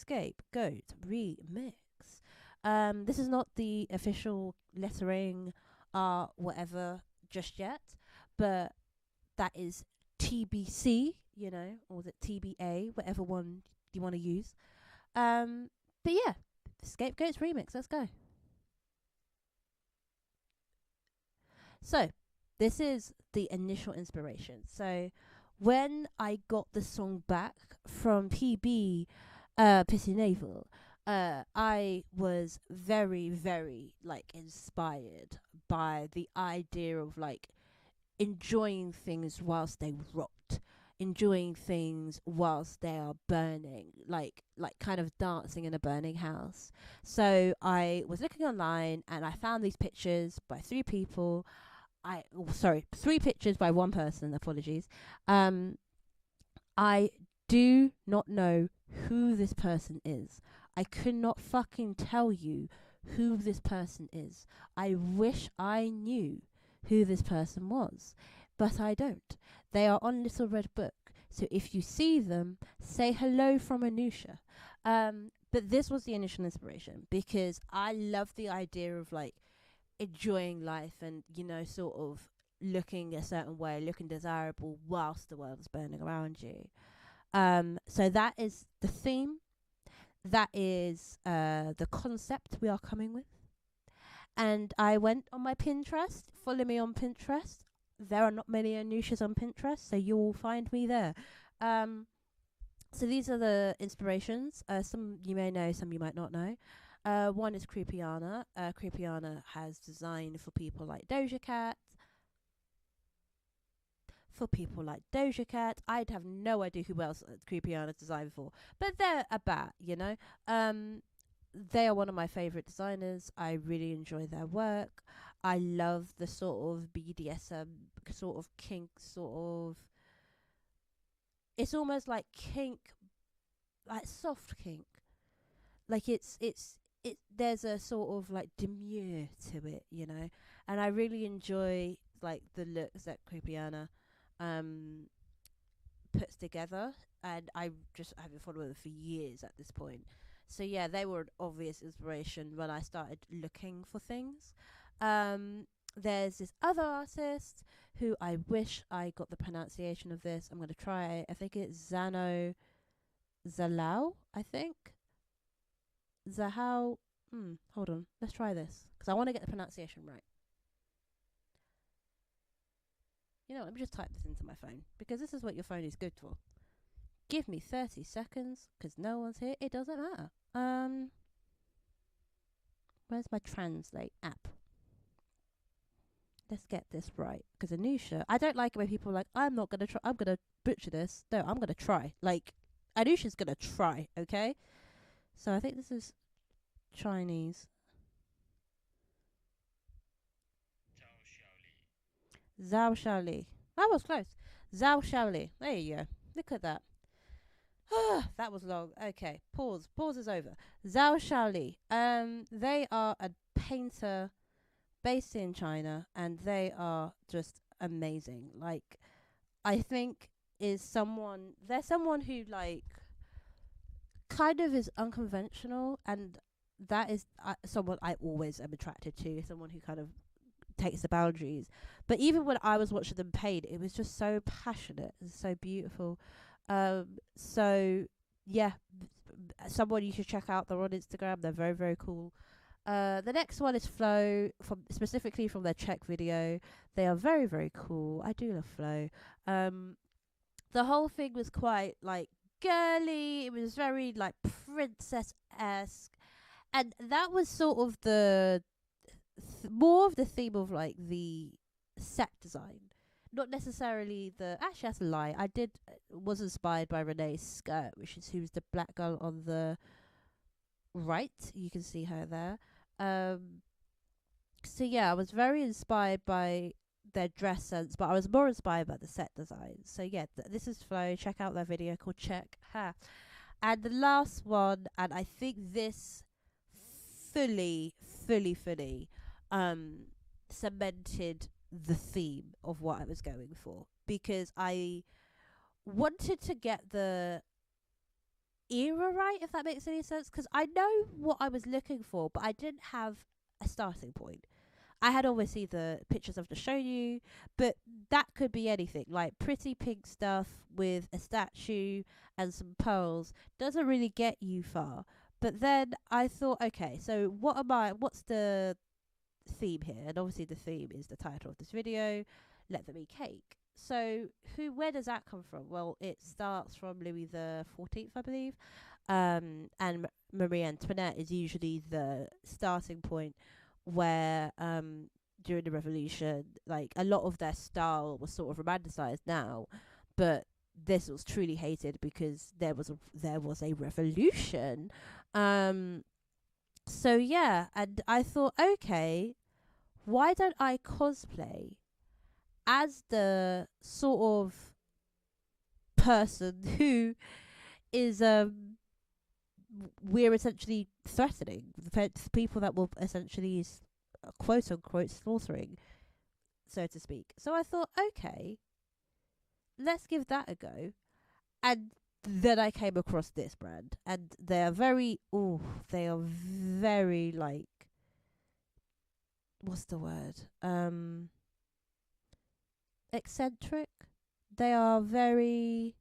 Scapegoat remix. This is not the official lettering, whatever, just yet, but that is TBC, or the TBA, whatever one you want to use. But yeah, Scapegoats remix. Let's go. So, this is the initial inspiration. So, when I got the song back from PB, pussynavel, I was very, very like inspired by the idea of like enjoying things whilst they rot, enjoying things whilst they are burning, like kind of dancing in a burning house. So I was looking online and I found these pictures by three people. Three pictures by one person. Apologies. Um, I do not know who this person is. I could not fucking tell you who this person is. I wish I knew who this person was, but I don't. They are on Little Red Book, so if you see them, say hello from Anusha. But this was the initial inspiration because I love the idea of like enjoying life and, sort of looking a certain way, looking desirable whilst the world is burning around you. So that is the theme. That is the concept we are coming with. And I went on my Pinterest. Follow me on Pinterest. There are not many Anushas on Pinterest, so you will find me there. So these are the inspirations. Some you may know, some you might not know. One is Creepyana. Creepyana has designed for people like Doja Cat. I'd have no idea who else Creepyana designed for, but they're a bat. They are one of my favorite designers. I really enjoy their work. I love the sort of BDSM, sort of kink, sort of. It's almost like kink, like soft kink. Like it. There's a sort of like demure to it. And I really enjoy like the looks that Creepyana um puts together, and I just haven't followed them for years at this point. So yeah, they were an obvious inspiration when I started looking for things. There's this other artist who I wish I got the pronunciation of this. I'm gonna try. I think it's Zano Zalao. I think Zahao. Hold on. Let's try this because I want to get the pronunciation right. Let me just type this into my phone because this is what your phone is good for. Give me 30 seconds because no one's here. It doesn't matter. Where's my translate app? Let's get this right. Because Anusha, I don't like it when people are like, I'm not going to try. I'm going to butcher this. No, I'm going to try. Like, Anusha's going to try, okay? So I think this is Chinese. Zhao Shaoli. That was close. Zhao Shaoli. There you go. Look at that. That was long. Okay, pause. Pause is over. Zhao Shaoli. They are a painter based in China, and they are just amazing. Like, I think they're someone who like kind of is unconventional, and that is someone I always am attracted to. Someone who kind of takes the boundaries. But even when I was watching them paint, it was just so passionate and so beautiful. So yeah, someone you should check out. They're on Instagram. They're very, very cool. The next one is Flow, specifically from their Czech video. They are very, very cool. I do love Flow. The whole thing was quite like girly. It was very like princess-esque, and that was sort of the more of the theme of like the set design, not necessarily the. Actually, that's a lie. I did was inspired by Renee's skirt, who's the black girl on the right. You can see her there. So yeah, I was very inspired by their dress sense, but I was more inspired by the set design. So yeah, this is Flo. Check out their video called Check Ha. And the last one, and I think this fully, fully cemented the theme of what I was going for, because I wanted to get the era right, if that makes any sense. Because I know what I was looking for, but I didn't have a starting point. I had obviously the pictures I've just shown you, but that could be anything. Like pretty pink stuff with a statue and some pearls doesn't really get you far. But then I thought, okay, so what's the theme here? And obviously the theme is the title of this video, Let There Be Cake. So where does that come from? Well, it starts from Louis the 14th, I believe. And Marie Antoinette is usually the starting point where during the revolution, like a lot of their style was sort of romanticized now, but this was truly hated because there was a revolution. So yeah, and I thought, okay, why don't I cosplay as the sort of person who is we're essentially threatening the people that will essentially quote unquote slaughtering, so to speak. So I thought, okay, let's give that a go. And then I came across this brand, and they are very like, what's the word? Eccentric. They are very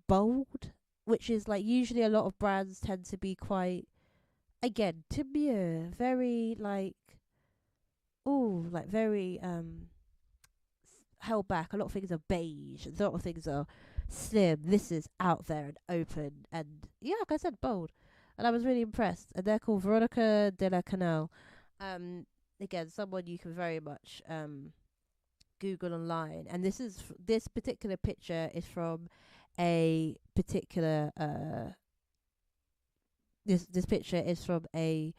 bold, which is like usually a lot of brands tend to be quite, again, demure, very like, like very held back. A lot of things are beige. A lot of things are slim. This is out there and open, and yeah, like I said, bold. And I was really impressed. And they're called Veronica de la Canal. Again, someone you can very much Google online. And this particular picture is from a particular this picture is from a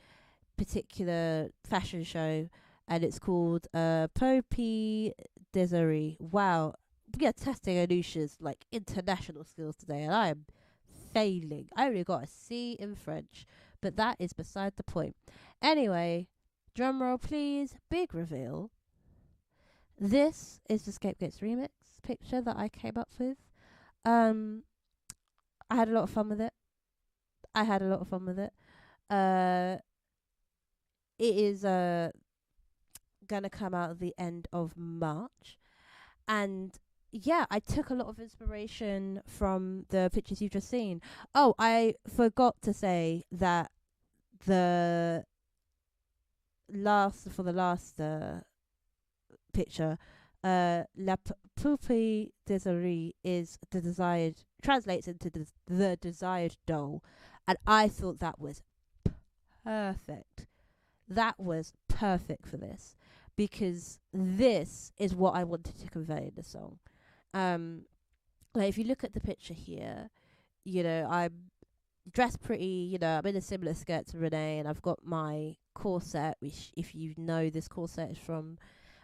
particular fashion show, and it's called Popey Desiree. Wow, we are testing Anusha's like international skills today, and I am failing. I only got a C in French, but that is beside the point. Anyway, drum roll please. Big reveal. This is the Scapegoats remix picture that I came up with. Um, I had a lot of fun with it. Uh, it is gonna come out at the end of March, and yeah, I took a lot of inspiration from the pictures you've just seen. Oh, I forgot to say that the last picture, poupée désirée is the desired, translates into the desired doll, and I thought that was perfect. That was perfect for this, because this is what I wanted to convey in the song. Like if you look at the picture here, I'm dressed pretty, I'm in a similar skirt to Renee, and I've got my corset, which, if you know, this corset is from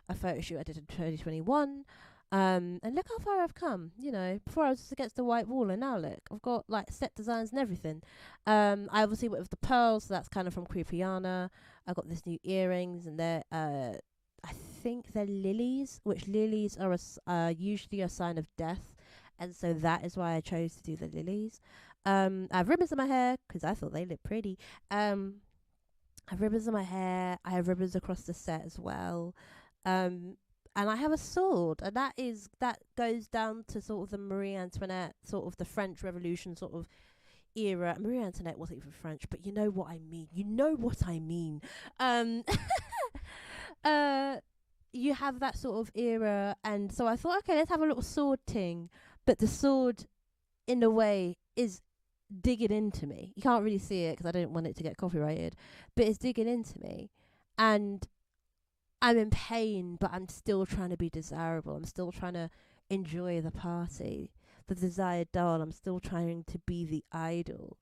a photo shoot I did in 2021. And look how far I've come. Before I was just against the white wall, and now look, I've got like set designs and everything. I obviously went with the pearls, so that's kind of from Creepiana. I got this new earrings, and they're I think they're lilies, which lilies are usually a sign of death, and so that is why I chose to do the lilies. I have ribbons in my hair because I thought they looked pretty. I have ribbons in my hair. I have ribbons across the set as well. And I have a sword, and that goes down to sort of the Marie Antoinette, sort of the French Revolution sort of era. Marie Antoinette wasn't even French, but you know what I mean. You know what I mean. Um, you have that sort of era, and so I thought, okay, let's have a little sword ting. But the sword, in a way, is digging into me. You can't really see it because I don't want it to get copyrighted, but it's digging into me, and I'm in pain, but I'm still trying to be desirable. I'm still trying to enjoy the party, the desired doll. I'm still trying to be the idol.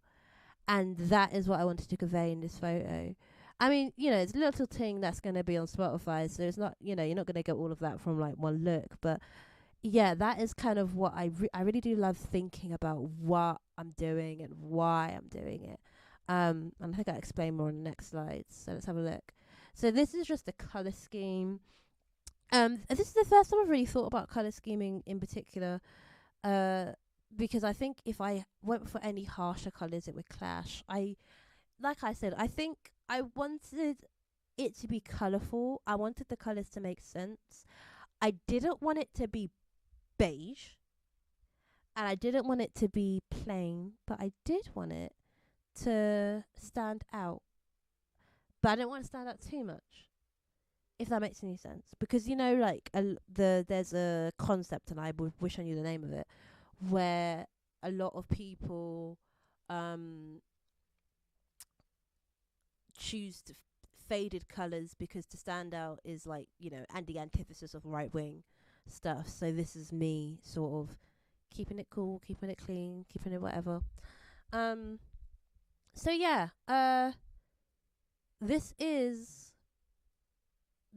And that is what I wanted to convey in this photo. I mean, it's a little thing that's going to be on Spotify, so it's not, you're not going to get all of that from like one look. But yeah, that is kind of what I really do love thinking about what I'm doing and why I'm doing it. And I think I'll explain more on the next slides. So let's have a look. So this is just a colour scheme. This is the first time I've really thought about colour scheming in particular. because I think if I went for any harsher colours, it would clash. Like I said, I think I wanted it to be colourful. I wanted the colours to make sense. I didn't want it to be beige, and I didn't want it to be plain, but I did want it to stand out. But I didn't want to stand out too much, if that makes any sense. Because like there's a concept, and I would wish I knew the name of it, where a lot of people um choose faded colors because to stand out is like and the antithesis of right wing stuff. So this is me sort of keeping it cool, keeping it clean, keeping it whatever. Um. So yeah. This is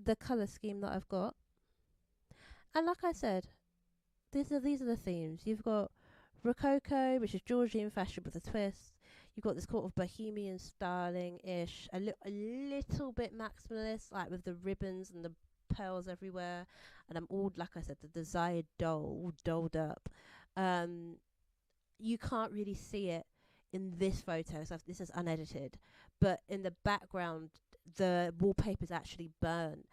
the color scheme that I've got, and like I said, these are the themes. You've got Rococo, which is Georgian fashion with a twist. You've got this sort of bohemian styling ish, a little bit maximalist, like with the ribbons and the pearls everywhere. And I'm all, like I said, the desired doll, all dolled up. Um, you can't really see it in this photo, so this is unedited. But in the background, the wallpaper is actually burnt,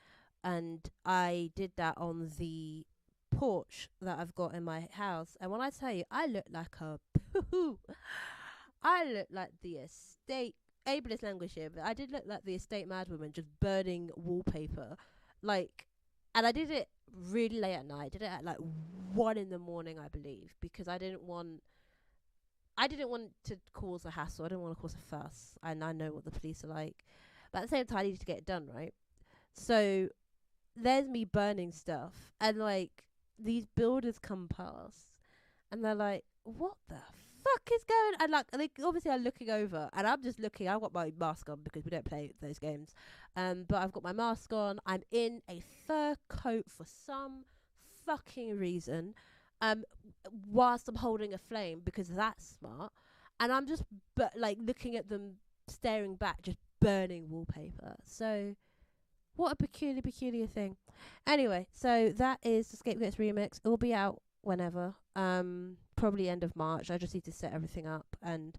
and I did that on the porch that I've got in my house. And when I tell you, I look like a poo. I look like the estate ableist language here, but I did look like the estate madwoman just burning wallpaper, like. And I did it really late at night. I did it at like 1 in the morning, I believe, because I didn't want to cause a hassle. I didn't want to cause a fuss. And I know what the police are like. But at the same time, I needed to get it done, right? So there's me burning stuff. And like these builders come past and they're like, what the fuck is going on? And like, they obviously are looking over. And I'm just looking. I've got my mask on because we don't play those games. But I've got my mask on. I'm in a fur coat for some fucking reason. Um, whilst I'm holding a flame because that's smart, and I'm just like looking at them staring back, just burning wallpaper. So what a peculiar thing. Anyway, so that is the Scapegoats remix. It will be out whenever. Probably end of March. I just need to set everything up, and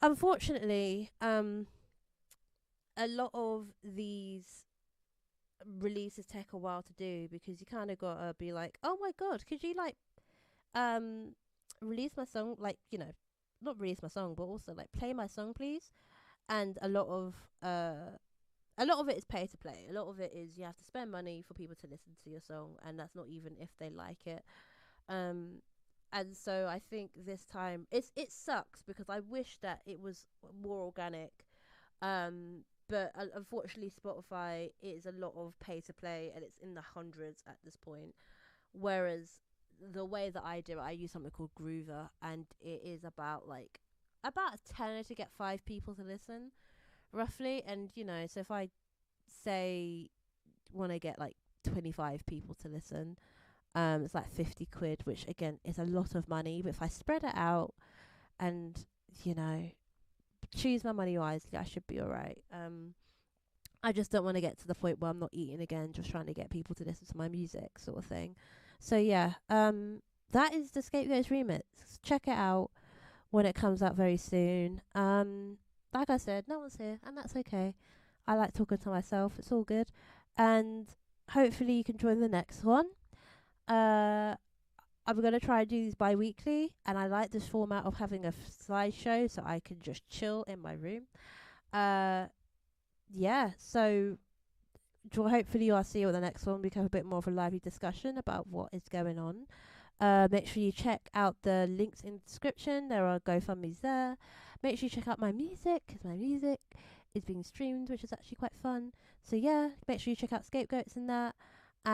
unfortunately, a lot of these releases take a while to do because you kind of gotta be like, oh my god, could you like um release my song, like not release my song but also like play my song please. And a lot of it is pay to play. A lot of it is you have to spend money for people to listen to your song, and that's not even if they like it. um and so I think this time it sucks because I wish that it was more organic. But unfortunately Spotify is a lot of pay to play, and it's in the hundreds at this point. Whereas the way that I do it, I use something called Groover, and it is about a tenner to get 5 people to listen, roughly. And so if I say want to get like 25 people to listen, it's like 50 quid, which again is a lot of money. But if I spread it out and you know choose my money wisely, I should be alright. I just don't want to get to the point where I'm not eating again, just trying to get people to listen to my music, sort of thing. So yeah, that is the Scapegoats remix. Check it out when it comes out very soon. Like I said, no one's here, and that's okay. I like talking to myself. It's all good, and hopefully you can join the next one. Uh, I'm gonna try and do these bi-weekly, and I like this format of having a slideshow so I can just chill in my room. Uh, yeah, so hopefully I'll see you at the next one. We can have a bit more of a lively discussion about what is going on. Make sure you check out the links in the description. There are GoFundMe's there. Make sure you check out my music, because my music is being streamed, which is actually quite fun. So yeah, make sure you check out Scapegoats and that.